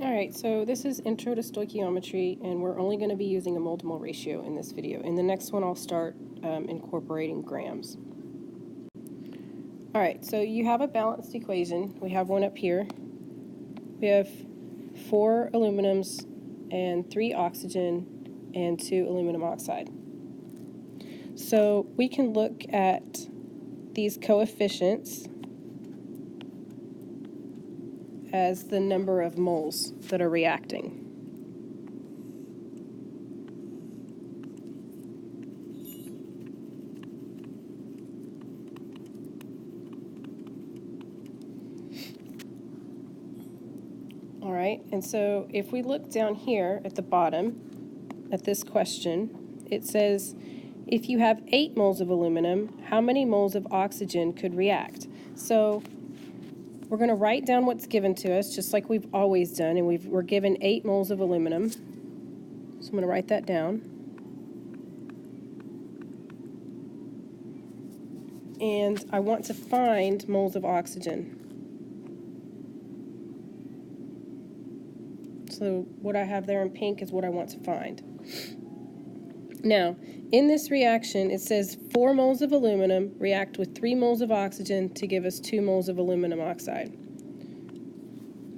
Alright, so this is Intro to Stoichiometry, and we're only going to be using a mole-to-mole ratio in this video. In the next one, I'll start incorporating grams. Alright, so you have a balanced equation. We have one up here. We have 4 aluminums and 3 oxygen and 2 aluminum oxide. So we can look at these coefficients as the number of moles that are reacting. All right, and so if we look down here at the bottom at this question, it says, if you have 8 moles of aluminum, how many moles of oxygen could react? So we're going to write down what's given to us, just like we've always done, and we're given 8 moles of aluminum. So I'm going to write that down. And I want to find moles of oxygen. So what I have there in pink is what I want to find. Now, in this reaction, it says 4 moles of aluminum react with 3 moles of oxygen to give us 2 moles of aluminum oxide.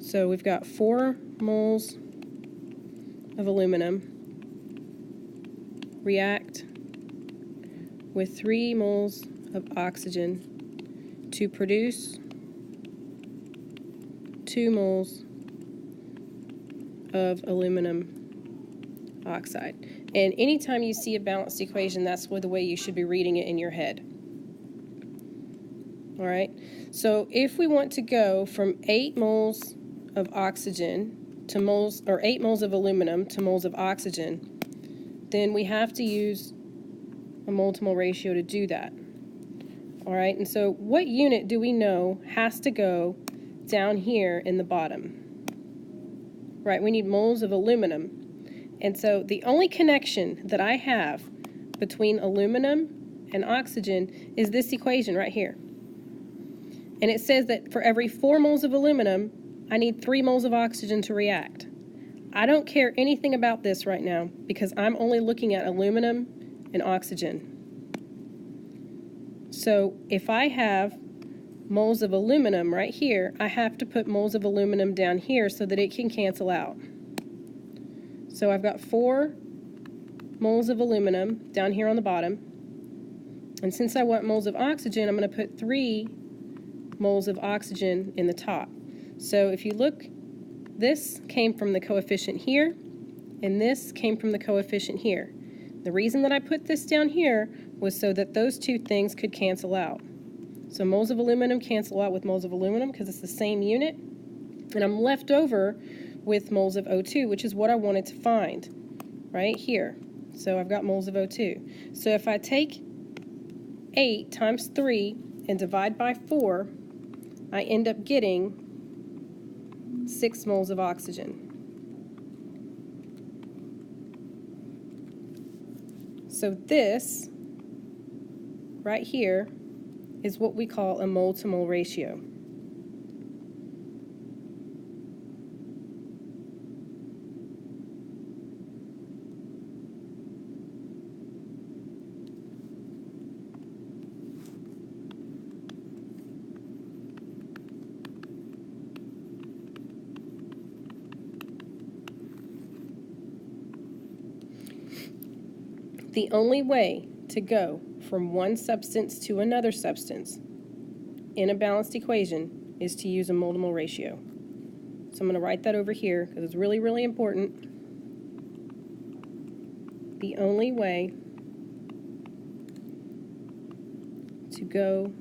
So we've got 4 moles of aluminum react with 3 moles of oxygen to produce 2 moles of aluminum oxide. And anytime you see a balanced equation, that's the way you should be reading it in your head. All right, so if we want to go from 8 moles of oxygen to moles, or 8 moles of aluminum to moles of oxygen, then we have to use a mole-to-mole ratio to do that. All right, and so what unit do we know has to go down here in the bottom? Right, we need moles of aluminum. And so the only connection that I have between aluminum and oxygen is this equation right here. And it says that for every 4 moles of aluminum, I need 3 moles of oxygen to react. I don't care anything about this right now because I'm only looking at aluminum and oxygen. So if I have moles of aluminum right here, I have to put moles of aluminum down here so that it can cancel out. So I've got 4 moles of aluminum down here on the bottom. And since I want moles of oxygen, I'm going to put 3 moles of oxygen in the top. So if you look, this came from the coefficient here, and this came from the coefficient here. The reason that I put this down here was so that those two things could cancel out. So moles of aluminum cancel out with moles of aluminum because it's the same unit. And I'm left over with moles of O2, which is what I wanted to find right here. So I've got moles of O2. So if I take 8 times 3 and divide by 4, I end up getting 6 moles of oxygen. So this right here is what we call a mole-to-mole ratio. The only way to go from one substance to another substance in a balanced equation is to use a mole-to-mole ratio. So I'm going to write that over here because it's really, really important. The only way to go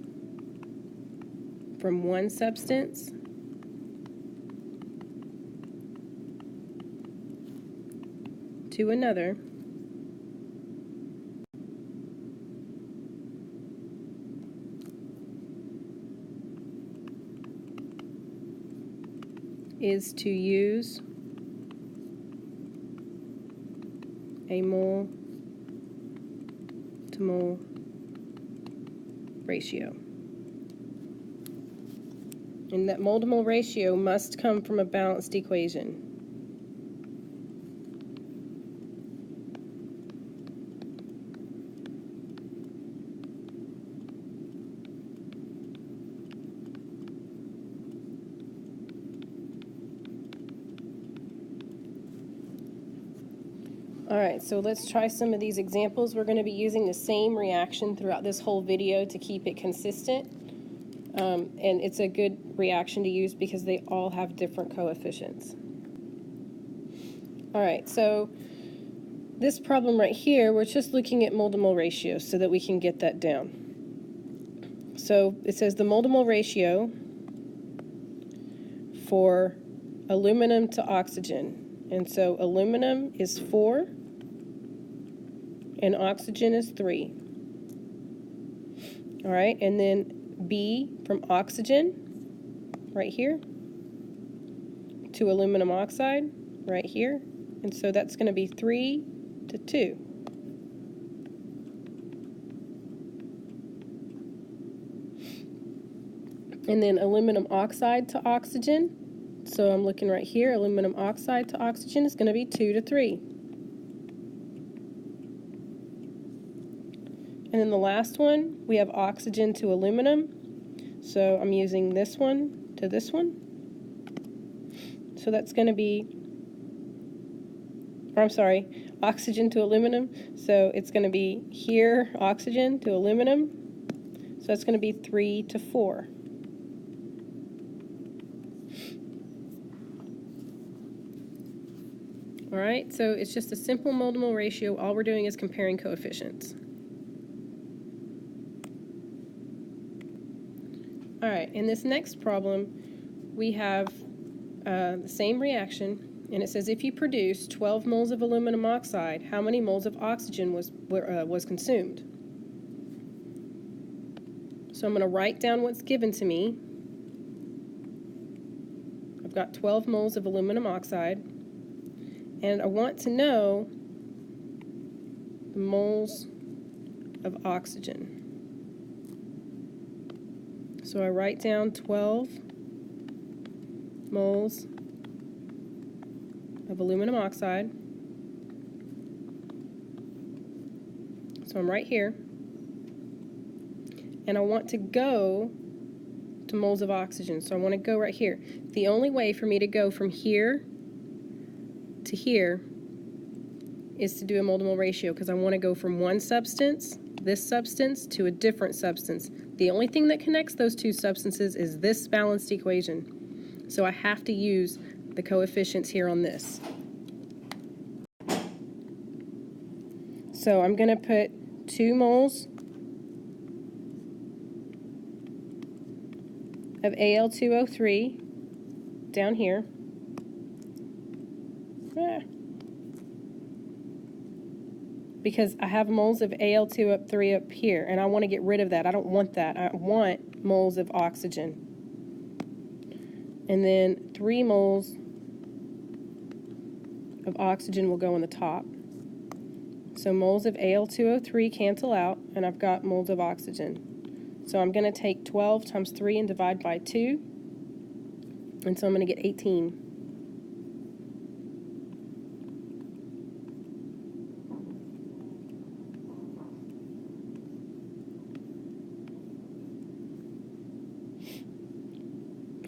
from one substance to another is to use a mole-to-mole ratio. And that mole to mole ratio must come from a balanced equation. Alright, so let's try some of these examples. We're going to be using the same reaction throughout this whole video to keep it consistent. And it's a good reaction to use because they all have different coefficients. Alright, so this problem right here, we're just looking at mole to mole ratio so that we can get that down. So it says the mole to mole ratio for aluminum to oxygen. And so aluminum is 4 and oxygen is 3. All right, and then B from oxygen right here to aluminum oxide right here. And so that's going to be 3 to 2. And then aluminum oxide to oxygen. So I'm looking right here, aluminum oxide to oxygen is going to be 2 to 3. And then the last one, we have oxygen to aluminum. So I'm using this one to this one. So that's going to be, or I'm sorry, oxygen to aluminum. So it's going to be here, oxygen to aluminum. So that's going to be 3 to 4. All right, so it's just a simple mole to mole ratio. All we're doing is comparing coefficients. All right, in this next problem, we have the same reaction, and it says if you produce 12 moles of aluminum oxide, how many moles of oxygen was consumed? So I'm going to write down what's given to me. I've got 12 moles of aluminum oxide. And I want to know the moles of oxygen. So I write down 12 moles of aluminum oxide. So I'm right here. And I want to go to moles of oxygen. So I want to go right here. The only way for me to go from here to here is to do a mole to mole ratio because I want to go from one substance, this substance, to a different substance. The only thing that connects those two substances is this balanced equation. So I have to use the coefficients here on this. So I'm going to put 2 moles of Al2O3 down here. Because I have moles of Al2O3 up here, and I want to get rid of that. I don't want that. I want moles of oxygen. And then 3 moles of oxygen will go on the top. So moles of Al2O3 cancel out, and I've got moles of oxygen. So I'm going to take 12 times 3 and divide by 2, and so I'm going to get 18.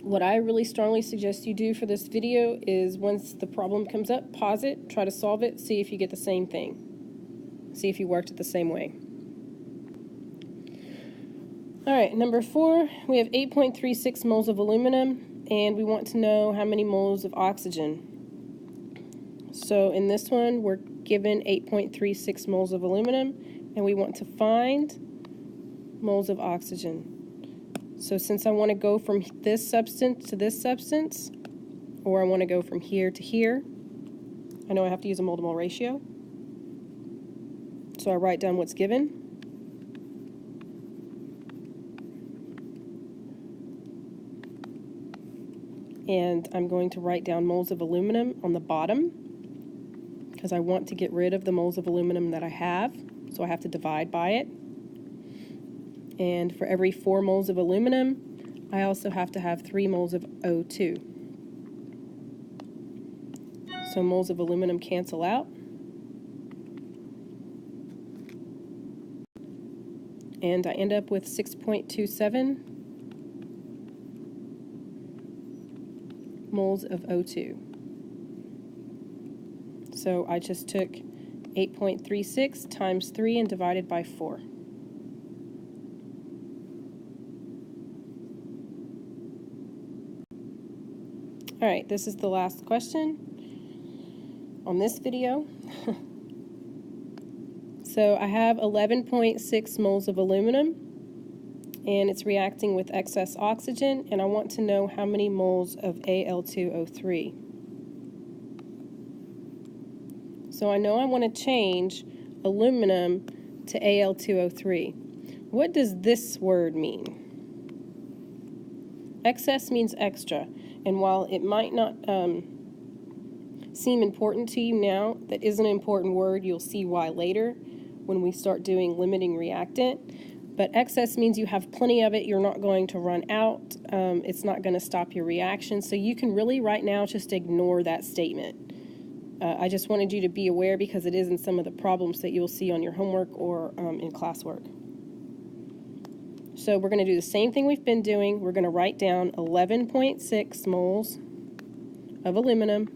What I really strongly suggest you do for this video is once the problem comes up, pause it, try to solve it, see if you get the same thing. See if you worked it the same way. All right, number 4, we have 8.36 moles of aluminum, and we want to know how many moles of oxygen. So in this one, we're given 8.36 moles of aluminum, and we want to find moles of oxygen. So since I want to go from this substance to this substance, or I want to go from here to here, I know I have to use a mole to mole ratio. So I write down what's given. And I'm going to write down moles of aluminum on the bottom because I want to get rid of the moles of aluminum that I have, so I have to divide by it. And for every 4 moles of aluminum, I also have to have 3 moles of O2. So moles of aluminum cancel out. And I end up with 6.27 moles of O2. So I just took 8.36 times 3 and divided by 4. All right, this is the last question on this video. So I have 11.6 moles of aluminum, and it's reacting with excess oxygen, and I want to know how many moles of Al2O3. So I know I want to change aluminum to Al2O3. What does this word mean? Excess means extra, and while it might not seem important to you now, that is an important word. You'll see why later when we start doing limiting reactant. But excess means you have plenty of it, you're not going to run out, it's not going to stop your reaction, so you can really right now just ignore that statement. I just wanted you to be aware because it is in some of the problems that you'll see on your homework or in classwork. So we're going to do the same thing we've been doing. We're going to write down 11.6 moles of aluminum.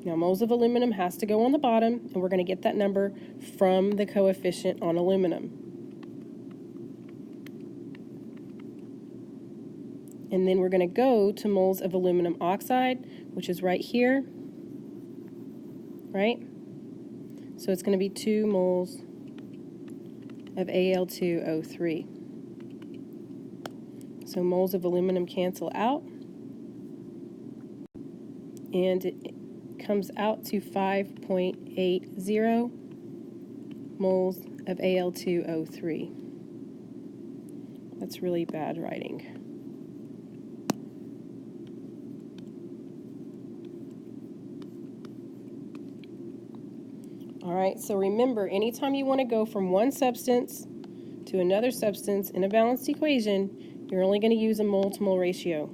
Now moles of aluminum has to go on the bottom, and we're going to get that number from the coefficient on aluminum. And then we're going to go to moles of aluminum oxide, which is right here, right? So it's going to be 2 moles of Al2O3. So moles of aluminum cancel out, and it comes out to 5.80 moles of Al2O3. That's really bad writing. All right, so remember, anytime you want to go from one substance to another substance in a balanced equation, you're only going to use a mole-to-mole ratio.